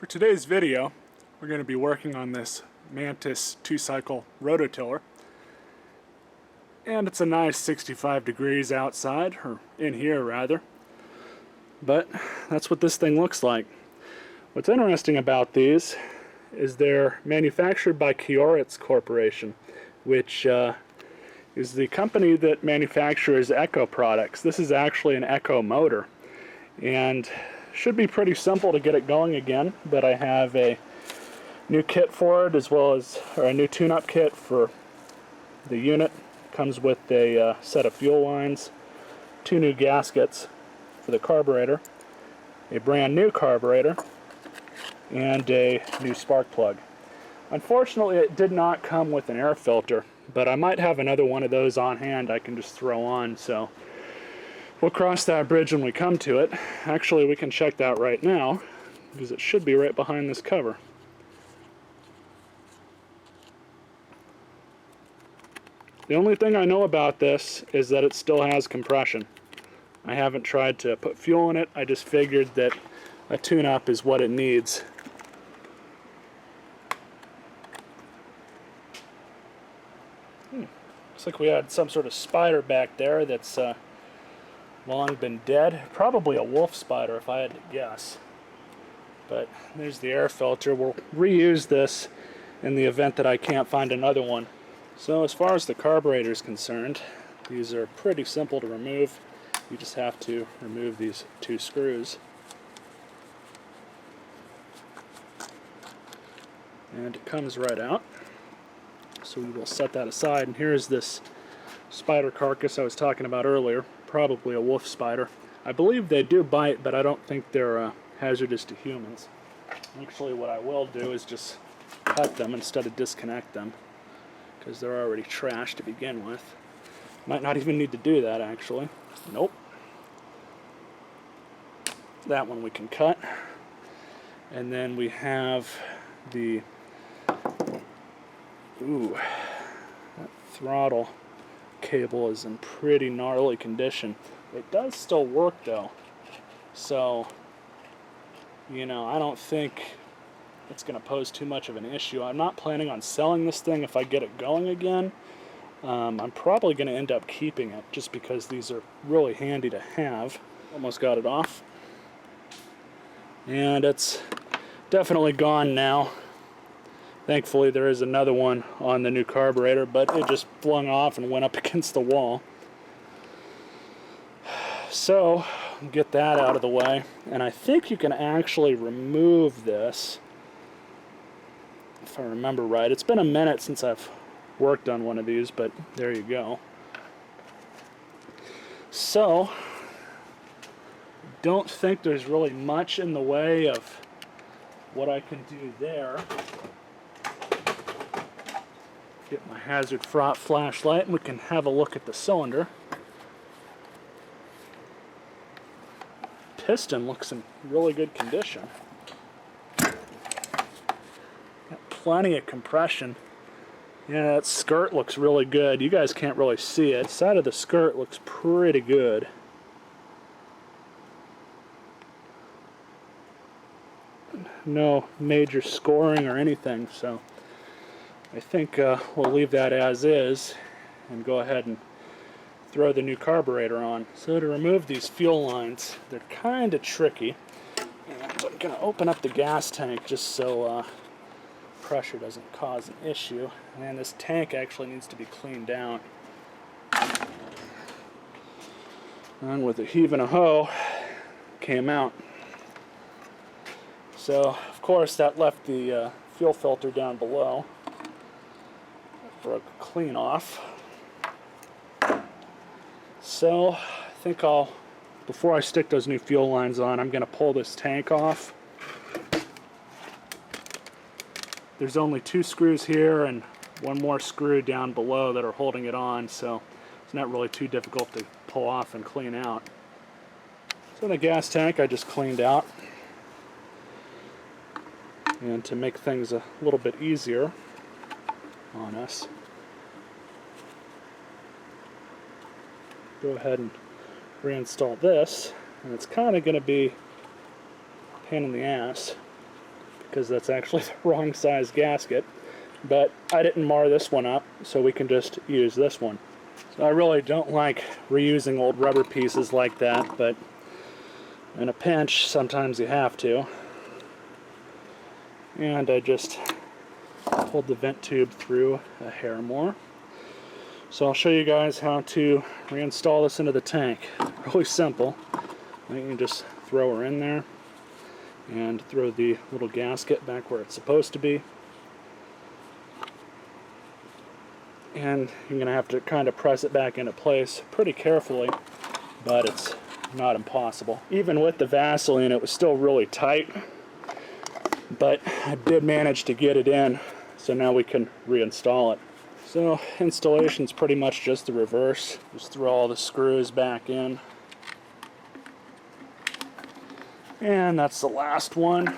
For today's video, we're going to be working on this Mantis 2-cycle rototiller. And it's a nice 65 degrees outside, or in here rather. But that's what this thing looks like. What's interesting about these is they're manufactured by Kioritz Corporation, which is the company that manufactures Echo products. This is actually an Echo motor, and should be pretty simple to get it going again, but I have a new kit for it, as well as a new tune-up kit for the unit. Comes with a set of fuel lines, 2 new gaskets for the carburetor, a brand new carburetor, and a new spark plug. Unfortunately, it did not come with an air filter, but I might have another one of those on hand I can just throw on, so we'll cross that bridge when we come to it. Actually, we can check that right now, because it should be right behind this cover. The only thing I know about this is that it still has compression. I haven't tried to put fuel in it, I just figured that a tune-up is what it needs. Looks like we had some sort of spider back there that's long been dead. Probably a wolf spider if I had to guess. But there's the air filter. We'll reuse this in the event that I can't find another one. So as far as the carburetor is concerned, these are pretty simple to remove. You just have to remove these 2 screws. And it comes right out. So we will set that aside, and here's this spider carcass I was talking about earlier. Probably a wolf spider. I believe they do bite, but I don't think they're hazardous to humans. Actually, what I will do is just cut them instead of disconnect them, because they're already trashed to begin with. Might not even need to do that, actually. Nope. That one we can cut. And then we have the that throttle cable is in pretty gnarly condition. It does still work though, so you know, I don't think it's going to pose too much of an issue. I'm not planning on selling this thing if I get it going again. I'm probably going to end up keeping it just because these are really handy to have. Almost got it off, and it's definitely gone now. Thankfully there is another one on the new carburetor, but it just flung off and went up against the wall. So, get that out of the way. And I think you can actually remove this, if I remember right. It's been a minute since I've worked on one of these, but there you go. So, don't think there's really much in the way of what I can do there. Get my hazard flashlight and we can have a look at the cylinder. Piston looks in really good condition. Got plenty of compression. Yeah, that skirt looks really good. You guys can't really see it. The side of the skirt looks pretty good. No major scoring or anything, so I think we'll leave that as is and go ahead and throw the new carburetor on. So to remove these fuel lines, they're kind of tricky. And I'm going to open up the gas tank just so pressure doesn't cause an issue. And this tank actually needs to be cleaned out. And with a heave and a hoe, came out. So of course that left the fuel filter down below for a clean off. So I think before I stick those new fuel lines on, I'm going to pull this tank off. There's only 2 screws here and 1 more screw down below that are holding it on, so it's not really too difficult to pull off and clean out. So the gas tank I just cleaned out. And to make things a little bit easier on us, go ahead and reinstall this, and it's kind of going to be a pain in the ass. because that's actually the wrong size gasket. But I didn't mar this one up, so we can just use this one. So I really don't like reusing old rubber pieces like that, but in a pinch, sometimes you have to. And I just pulled the vent tube through a hair more. So I'll show you guys how to reinstall this into the tank. Really simple. You can just throw her in there and throw the little gasket back where it's supposed to be. And you're going to have to kind of press it back into place pretty carefully, but it's not impossible. Even with the Vaseline, it was still really tight, but I did manage to get it in, so now we can reinstall it. So installation's pretty much just the reverse. Just throw all the screws back in. And that's the last one.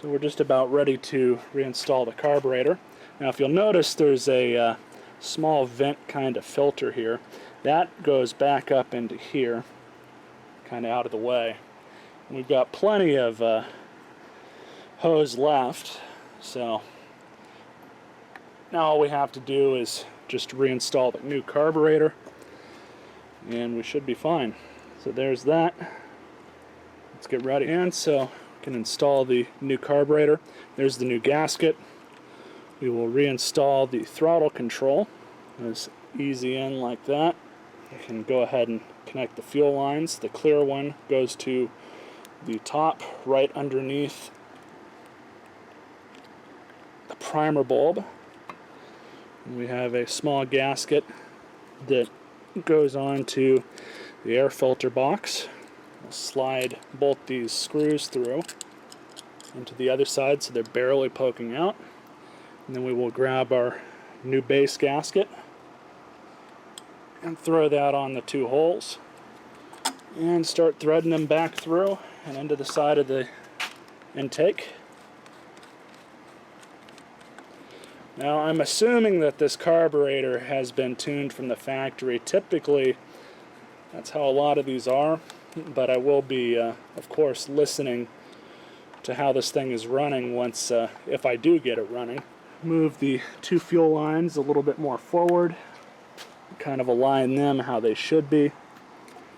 So we're just about ready to reinstall the carburetor. Now if you'll notice, there's a small vent kind of filter here. That goes back up into here, kind of out of the way. And we've got plenty of hose left, so now all we have to do is just reinstall the new carburetor, and we should be fine. So there's that. Let's get ready. And so can install the new carburetor. There's the new gasket. We will reinstall the throttle control. It's easy in like that. You can go ahead and connect the fuel lines. The clear one goes to the top right underneath the primer bulb. And we have a small gasket that goes on to the air filter box. We'll slide both these screws through into the other side so they're barely poking out. And then we will grab our new base gasket and throw that on the two holes and start threading them back through and into the side of the intake. Now I'm assuming that this carburetor has been tuned from the factory. Typically that's how a lot of these are, but I will be of course listening to how this thing is running once if I do get it running. Move the two fuel lines a little bit more forward, kind of align them how they should be.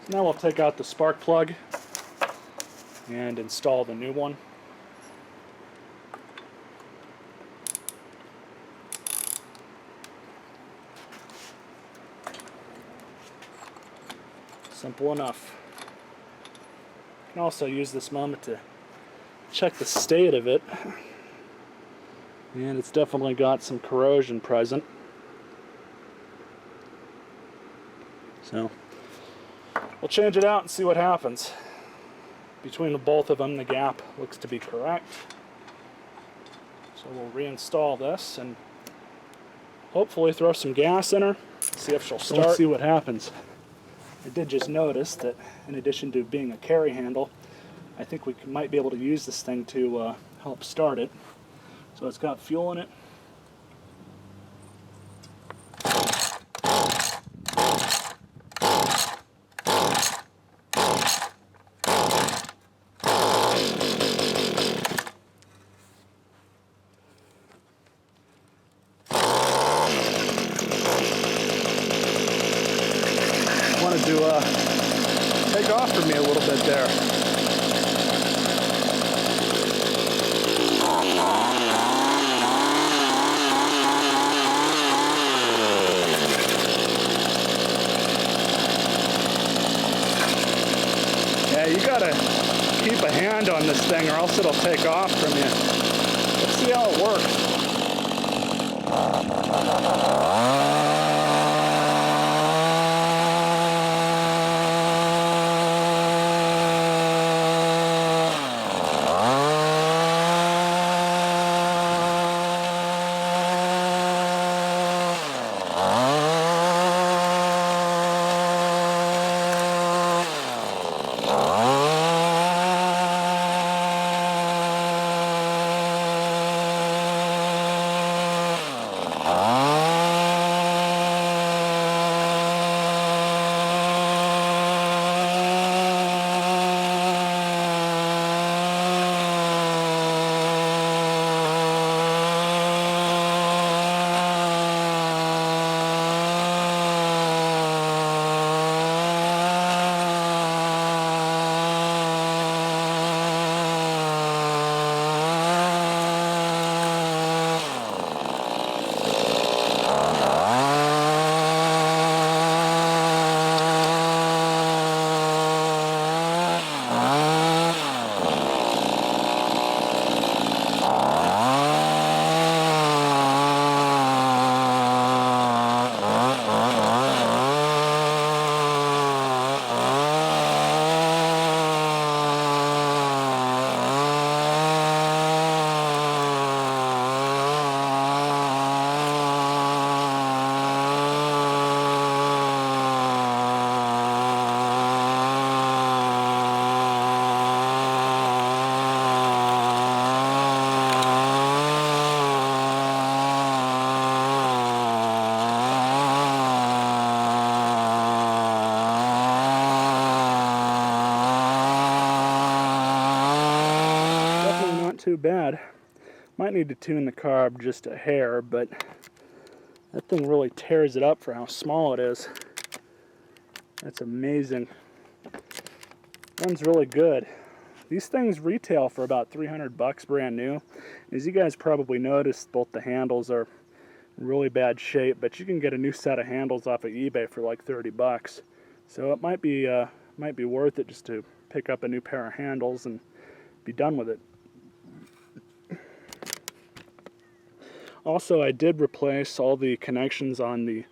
So now we'll take out the spark plug and install the new one. Simple enough. You can also use this moment to check the state of it. And it's definitely got some corrosion present. So we'll change it out and see what happens. Between the both of them, the gap looks to be correct. So we'll reinstall this and hopefully throw some gas in her, see if she'll start. Let's see what happens. I did just notice that in addition to being a carry handle, I think we might be able to use this thing to help start it. So it's got fuel in it. Wanted to take off for me a little bit there. Yeah, you gotta keep a hand on this thing or else it'll take off from you. Let's see how it works. too bad. Might need to tune the carb just a hair, but that thing really tears it up for how small it is. That's amazing. Runs really good. These things retail for about 300 bucks brand new. As you guys probably noticed, both the handles are in really bad shape, but you can get a new set of handles off of eBay for like 30 bucks. So it might be worth it just to pick up a new pair of handles and be done with it. Also, I did replace all the connections on the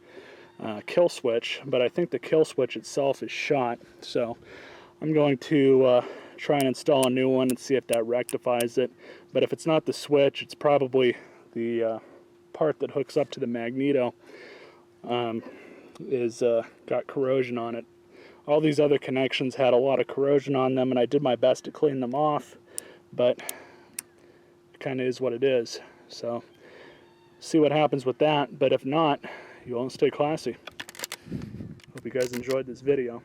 kill switch, but I think the kill switch itself is shot, so I'm going to try and install a new one and see if that rectifies it. But if it's not the switch, it's probably the part that hooks up to the magneto is got corrosion on it. All these other connections had a lot of corrosion on them, and I did my best to clean them off, but it kind of is what it is. So see what happens with that, but if not, you won't stay classy. Hope you guys enjoyed this video.